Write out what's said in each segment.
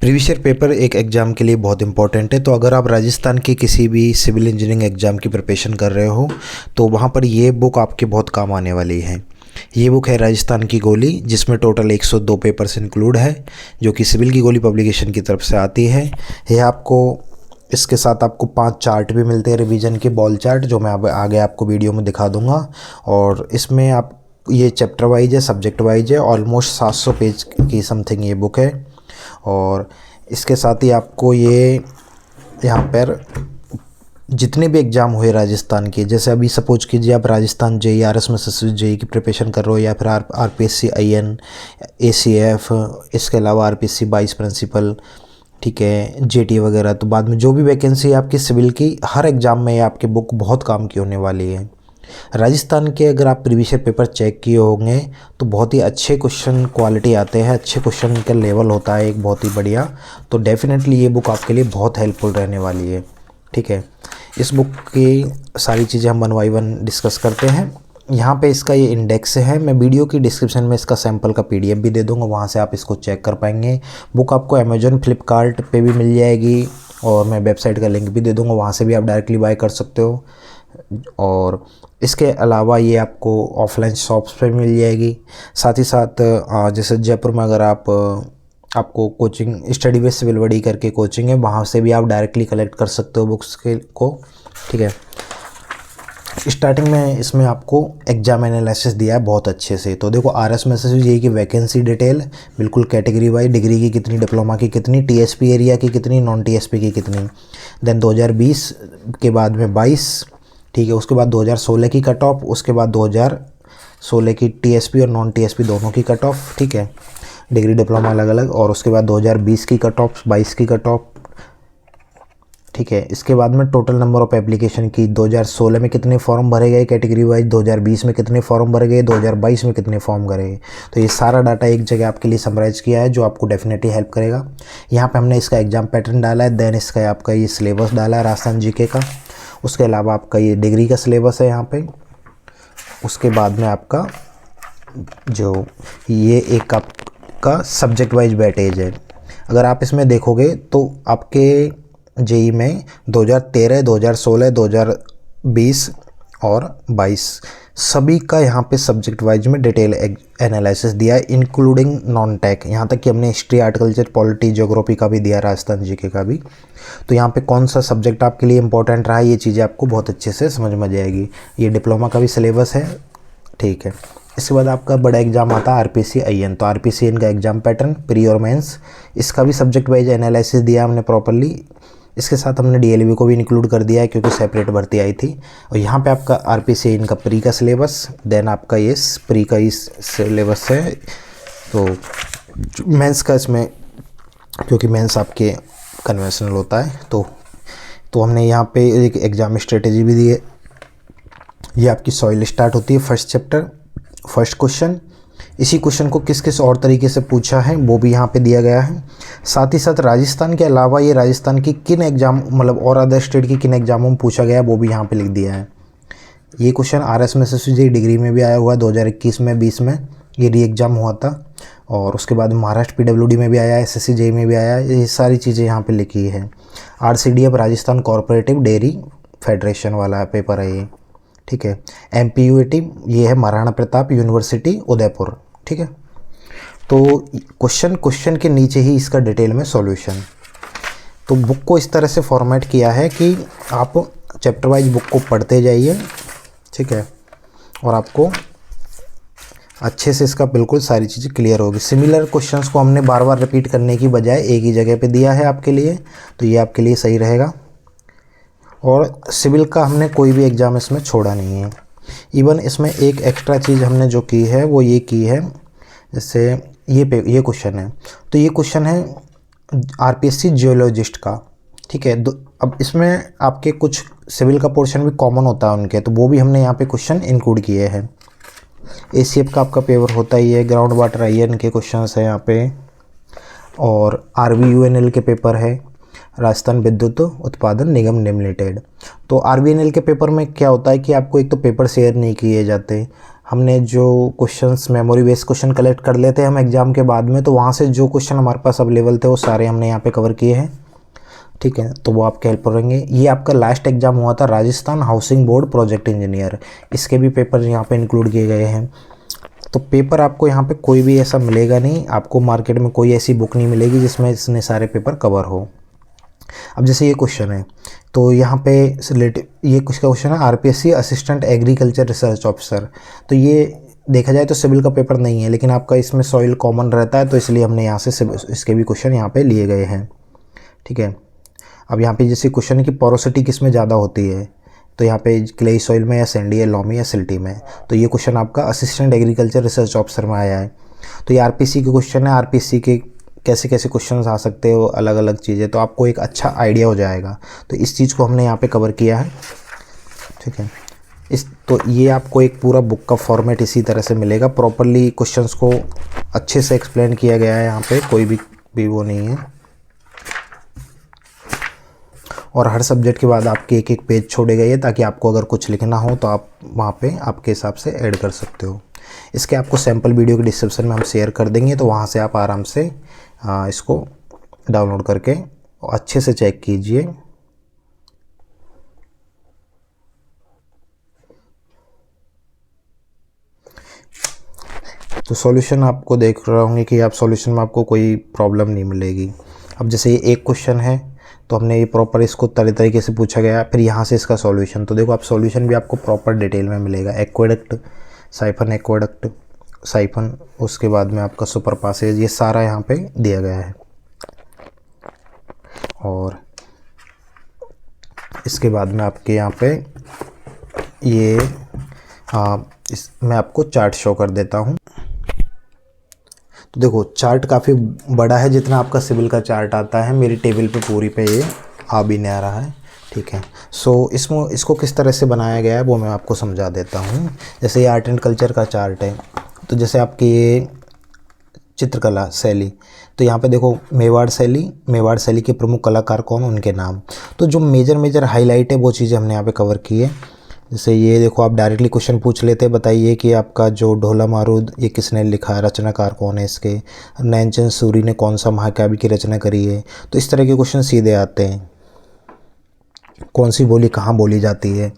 Previous year paper एक exam के लिए बहुत इंपॉर्टेंट है। तो अगर आप राजस्थान की किसी भी सिविल इंजीनियरिंग एग्ज़ाम की प्रिपरेशन कर रहे हो तो वहाँ पर ये बुक आपके बहुत काम आने वाली है। ये बुक है राजस्थान की गोली, जिसमें टोटल 102 पेपर्स इंक्लूड है, जो कि सिविल की गोली पब्लिकेशन की तरफ से आती है। यह आपको इसके साथ आपको 5 चार्ट भी मिलते हैं रिवीजन के, बॉल चार्ट, जो मैं अब आगे आपको वीडियो में दिखा दूंगा। और इसमें आप ये चैप्टर वाइज है, सब्जेक्ट वाइज है, ऑलमोस्ट 700 पेज की समथिंग ये बुक है। और इसके साथ ही आपको ये यहाँ पर जितने भी एग्ज़ाम हुए राजस्थान के, जैसे अभी सपोज कीजिए आप राजस्थान जेई आर एस में जेई की प्रिपरेशन कर रहे हो, या फिर R P S C I N A C F, इसके अलावा R P S C 22 principal, ठीक है, जे टी वगैरह। तो बाद में जो भी वैकेंसी है आपकी सिविल की, हर एग्ज़ाम में आपकी बुक बहुत काम की होने वाली है। राजस्थान के अगर आप प्रीवियस ईयर पेपर चेक किए होंगे तो बहुत ही अच्छे क्वेश्चन क्वालिटी आते हैं, अच्छे क्वेश्चन का लेवल होता है एक बहुत ही बढ़िया। तो डेफिनेटली ये बुक आपके लिए बहुत हेल्पफुल रहने वाली है। ठीक है, इस बुक की सारी चीज़ें हम 1 बाय 1 डिस्कस करते हैं। यहाँ पे इसका ये इंडेक्स है, मैं वीडियो की डिस्क्रिप्शन में इसका सैम्पल का पीडीएफ भी दे दूँगा, वहाँ से आप इसको चेक कर पाएंगे। बुक आपको अमेजोन फ्लिपकार्ट पे भी मिल जाएगी, और मैं वेबसाइट का लिंक भी दे दूँगा, वहाँ से भी आप डायरेक्टली बाय कर सकते हो। और इसके अलावा ये आपको ऑफलाइन शॉप्स पे मिल जाएगी। साथ ही साथ जैसे जयपुर में अगर आपको कोचिंग स्टडी बेस सिविल बडी करके कोचिंग है, वहाँ से भी आप डायरेक्टली कलेक्ट कर सकते हो बुक्स को। ठीक है, स्टार्टिंग में इसमें आपको एग्जाम एनालिसिस दिया है बहुत अच्छे से। तो देखो, आर एस में से ये कि वैकेंसी डिटेल बिल्कुल कैटेगरी वाइज, डिग्री की कितनी, डिप्लोमा की कितनी, टीएसपी एरिया की कितनी, नॉन टीएसपी की कितनी, देन 2020 के बाद में 22, ठीक है, उसके बाद 2016 की कट ऑफ, उसके बाद 2016 की टीएसपी और नॉन टीएसपी दोनों की कट ऑफ, ठीक है, डिग्री डिप्लोमा अलग अलग, और उसके बाद 2020 की कट ऑफ, 22 की कट ऑफ, ठीक है। इसके बाद में टोटल नंबर ऑफ एप्लीकेशन की, 2016 में कितने फॉर्म भरे गए कैटेगरी वाइज, 2020 में कितने फॉर्म भरे गए, 2022 में कितने फॉर्म भरे गए। तो ये सारा डाटा एक जगह आपके लिए समराइज किया है, जो आपको डेफिनेटली हेल्प करेगा। यहाँ पे हमने इसका एग्जाम पैटर्न डाला है, देन इसका आपका ये सिलेबस डाला है राजस्थान जीके का, उसके अलावा आपका ये डिग्री का सिलेबस है यहाँ पे। उसके बाद में आपका जो ये एक आपका सब्जेक्ट वाइज वेटेज है। अगर आप इसमें देखोगे तो आपके जेई में 2013, 2016, 2020 और 22 सभी का यहाँ पे सब्जेक्ट वाइज में डिटेल एनालिसिस दिया है, इंक्लूडिंग नॉन टेक, यहाँ तक कि हमने हिस्ट्री, आर्टिकल्चर, पॉलिटी, ज्योग्राफी का भी दिया, राजस्थान जीके का भी। तो यहाँ पे कौन सा सब्जेक्ट आपके लिए इंपॉर्टेंट रहा है, ये चीज़ें आपको बहुत अच्छे से समझ में जाएगी। ये डिप्लोमा का भी सिलेबस है, ठीक है। इसके बाद आपका बड़ा एग्जाम आता है आरपीसी आईएन। तो आरपीसी आईएन का एग्जाम पैटर्न, प्री और मेंस, इसका भी सब्जेक्ट वाइज एनालिसिस दिया हमने प्रॉपर्ली। इसके साथ हमने डीएलबी को भी इंक्लूड कर दिया है, क्योंकि सेपरेट भर्ती आई थी। और यहाँ पे आपका आरपीसी आईएन का प्री का सिलेबस, देन आपका ये प्री का ही सिलेबस है। तो मेंस का इसमें, क्योंकि मेंस आपके कन्वेंशनल होता है, तो हमने यहाँ पे एक एग्जाम स्ट्रेटेजी भी दी है। ये आपकी सॉइल स्टार्ट होती है, फर्स्ट चैप्टर, फर्स्ट क्वेश्चन। इसी क्वेश्चन को किस किस और तरीके से पूछा है वो भी यहाँ पे दिया गया है। साथ ही साथ राजस्थान के अलावा ये राजस्थान की किन एग्जाम, मतलब और अदर स्टेट की किन एग्जामों में पूछा गया है वो भी यहाँ पे लिख दिया है। ये क्वेश्चन आर एस में से डिग्री में भी आया हुआ है, 2021 में 20 में ये री एग्ज़ाम हुआ था। और उसके बाद महाराष्ट्र पीडब्ल्यूडी में भी आया है, एसएससी जेई में भी आया है। ये सारी चीज़ें यहाँ पे लिखी है। RCDF Rajasthan cooperative dairy federation वाला पेपर है ये, ठीक है। एमपीयूटी ये है महाराणा प्रताप यूनिवर्सिटी उदयपुर, ठीक है। तो क्वेश्चन के नीचे ही इसका डिटेल में सॉल्यूशन। तो बुक को इस तरह से फॉर्मेट किया है कि आप चैप्टर वाइज बुक को पढ़ते जाइए, ठीक है, और आपको अच्छे से इसका बिल्कुल सारी चीज़ें क्लियर होगी। सिमिलर क्वेश्चंस को हमने बार बार रिपीट करने की बजाय एक ही जगह पे दिया है आपके लिए, तो ये आपके लिए सही रहेगा। और सिविल का हमने कोई भी एग्ज़ाम इसमें छोड़ा नहीं है। इवन इसमें एक एक्स्ट्रा चीज़ हमने जो की है वो ये की है, जैसे ये क्वेश्चन है, तो ये क्वेश्चन है आरपीएससी जियोलॉजिस्ट का, ठीक है। अब इसमें आपके कुछ सिविल का पोर्शन भी कॉमन होता है उनके, तो वो भी हमने यहाँ पे क्वेश्चन इंक्लूड किए हैं। एसीएफ का आपका पेपर होता ही है, ग्राउंड वाटर आईएन के क्वेश्चन है यहाँ पे, और आरवीयूएनएल के पेपर है, राजस्थान विद्युत उत्पादन निगम लिमिटेड। तो आरवीएनएल के पेपर में क्या होता है कि आपको एक तो पेपर शेयर नहीं किए जाते, हमने जो questions memory based question collect कर लेते हैं हम एग्ज़ाम के बाद में, तो वहाँ से जो क्वेश्चन हमारे पास अवेलेबल थे वो सारे हमने यहाँ पे कवर किए हैं। ठीक है, तो वो आपके हेल्प करेंगे। ये आपका लास्ट एग्ज़ाम हुआ था Rajasthan housing board project engineer, इसके भी पेपर यहाँ पे इंक्लूड किए गए हैं। तो पेपर आपको यहाँ पे कोई भी ऐसा मिलेगा नहीं, आपको मार्केट में कोई ऐसी बुक नहीं मिलेगी जिसमें इसने सारे पेपर कवर हो। अब जैसे ये क्वेश्चन है, तो यहाँ पे ये कुछ क्वेश्चन है RPSC assistant agriculture research officer. तो ये देखा जाए तो सिविल का पेपर नहीं है, लेकिन आपका इसमें सॉइल कॉमन रहता है, तो इसलिए हमने यहाँ से इसके भी क्वेश्चन यहाँ पे लिए गए हैं। ठीक है, अब यहाँ पे जैसे क्वेश्चन है कि पोरोसिटी किस में ज़्यादा होती है, तो यहाँ पे क्लेई सॉइल में या सैंडी या लॉमी या सिल्टी में। तो ये क्वेश्चन आपका असिस्टेंट एग्रीकल्चर रिसर्च ऑफिसर में आया है। तो ये आरपीसी के क्वेश्चन है, आरपीसी के कैसे कैसे क्वेश्चंस आ सकते हो, अलग अलग चीज़ें, तो आपको एक अच्छा आइडिया हो जाएगा। तो इस चीज़ को हमने यहाँ पे कवर किया है। ठीक है, तो ये आपको एक पूरा बुक का फॉर्मेट इसी तरह से मिलेगा, प्रॉपरली क्वेश्चंस को अच्छे से एक्सप्लेन किया गया है, यहाँ पे कोई भी वो नहीं है। और हर सब्जेक्ट के बाद आपके एक एक पेज छोड़े गए हैं, ताकि आपको अगर कुछ लिखना हो तो आप वहाँ पे आपके हिसाब से ऐड कर सकते हो। इसके आपको सैम्पल वीडियो के डिस्क्रिप्शन में हम शेयर कर देंगे, तो वहाँ से आप आराम से इसको डाउनलोड करके अच्छे से चेक कीजिए। तो सॉल्यूशन आपको देख रहे होंगे कि आप सॉल्यूशन में आपको कोई प्रॉब्लम नहीं मिलेगी। अब जैसे ये एक क्वेश्चन है, तो हमने ये प्रॉपर इसको तरीके से पूछा गया, फिर यहाँ से इसका सॉल्यूशन, तो देखो आप सॉल्यूशन भी आपको प्रॉपर डिटेल में मिलेगा। एक्वेडक्ट, साइफन, एक्वेडक्ट, साइफन, उसके बाद में आपका सुपर पासेज, ये सारा यहाँ पे दिया गया है। और इसके बाद में आपके यहाँ पे ये मैं आपको चार्ट शो कर देता हूँ। तो देखो चार्ट काफ़ी बड़ा है, जितना आपका सिविल का चार्ट आता है मेरी टेबल पे पूरी पे ये आ भी नहीं आ रहा है। ठीक है, सो इसको किस तरह से बनाया गया है वो मैं आपको समझा देता हूँ। जैसे ये आर्ट एंड कल्चर का चार्ट है, तो जैसे आपकी ये चित्रकला शैली, तो यहाँ पे देखो मेवाड़ शैली के प्रमुख कलाकार कौन, उनके नाम। तो जो मेजर हाईलाइट है वो चीज़ें हमने यहाँ पे कवर की है। जैसे ये देखो आप डायरेक्टली क्वेश्चन पूछ लेते हैं, बताइए कि आपका जो ढोला मारूद ये किसने लिखा है, रचनाकार कौन है इसके, नैनचंद सूरी ने कौन सा महाकाव्य की रचना करी है। तो इस तरह के क्वेश्चन सीधे आते हैं। कौन सी बोली कहाँ बोली जाती है,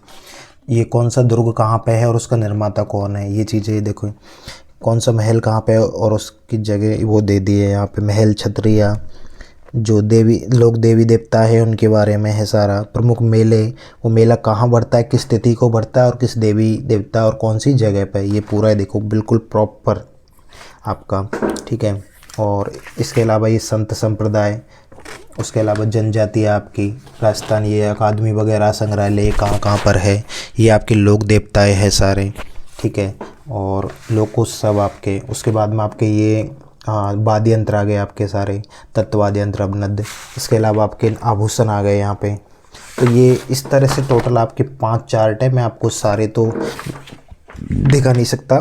ये कौन सा दुर्ग कहाँ पे है और उसका निर्माता कौन है, ये चीज़ें देखो। कौन सा महल कहाँ पे है और उसकी जगह वो दे दी है यहाँ पे, महल छतरिया, जो देवी देवता है उनके बारे में है सारा। प्रमुख मेले, वो मेला कहाँ बढ़ता है, किस तिथि को बढ़ता है और किस देवी देवता और कौन सी जगह पे, ये पूरा है देखो बिल्कुल प्रॉपर आपका। ठीक है, और इसके अलावा ये संत संप्रदाय, उसके अलावा जनजाति आपकी राजस्थान, ये अकादमी वगैरह संग्रहालय कहाँ कहाँ पर है, ये आपके लोक देवताएँ हैं सारे। ठीक है, और लोकोत्सव आपके, उसके बाद में आपके ये वाद्य यंत्र आ गए आपके सारे, तत्वाद्य यंत्र, अवनद। इसके अलावा आपके आभूषण आ गए यहाँ पे। तो ये इस तरह से टोटल आपके 5 चार्ट है। मैं आपको सारे तो दिखा नहीं सकता,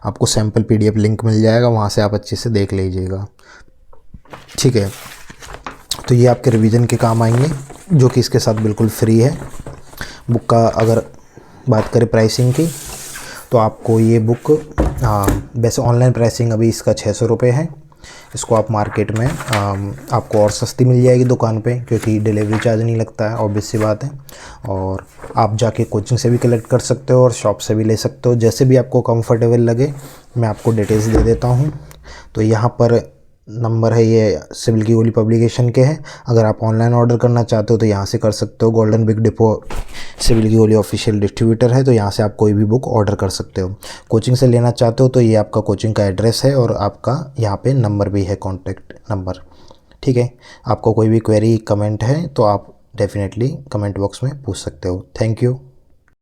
आपको सैम्पल पीडीएफ लिंक मिल जाएगा, वहाँ से आप अच्छे से देख लीजिएगा। ठीक है, तो ये आपके रिवीजन के काम आएंगे, जो कि इसके साथ बिल्कुल फ्री है। बुक का अगर बात करें प्राइसिंग की, तो आपको ये बुक वैसे ऑनलाइन प्राइसिंग अभी इसका 600 रुपये है। इसको आप मार्केट में आपको और सस्ती मिल जाएगी दुकान पे, क्योंकि डिलीवरी चार्ज नहीं लगता है, ऑब्वियस सी बात है। और आप जाके कोचिंग से भी कलेक्ट कर सकते हो और शॉप से भी ले सकते हो, जैसे भी आपको कंफर्टेबल लगे। मैं आपको डिटेल्स दे देता हूँ। तो यहाँ पर नंबर है, ये सिविल की गोली पब्लिकेशन के हैं। अगर आप ऑनलाइन ऑर्डर करना चाहते हो तो यहाँ से कर सकते हो। गोल्डन बिग डिपो सिविल की गोली ऑफिशियल डिस्ट्रीब्यूटर है, तो यहाँ से आप कोई भी बुक ऑर्डर कर सकते हो। कोचिंग से लेना चाहते हो तो ये आपका कोचिंग का एड्रेस है और आपका यहाँ पे नंबर भी है, कॉन्टैक्ट नंबर। ठीक है, आपको कोई भी क्वेरी कमेंट है तो आप डेफिनेटली कमेंट बॉक्स में पूछ सकते हो। Thank you.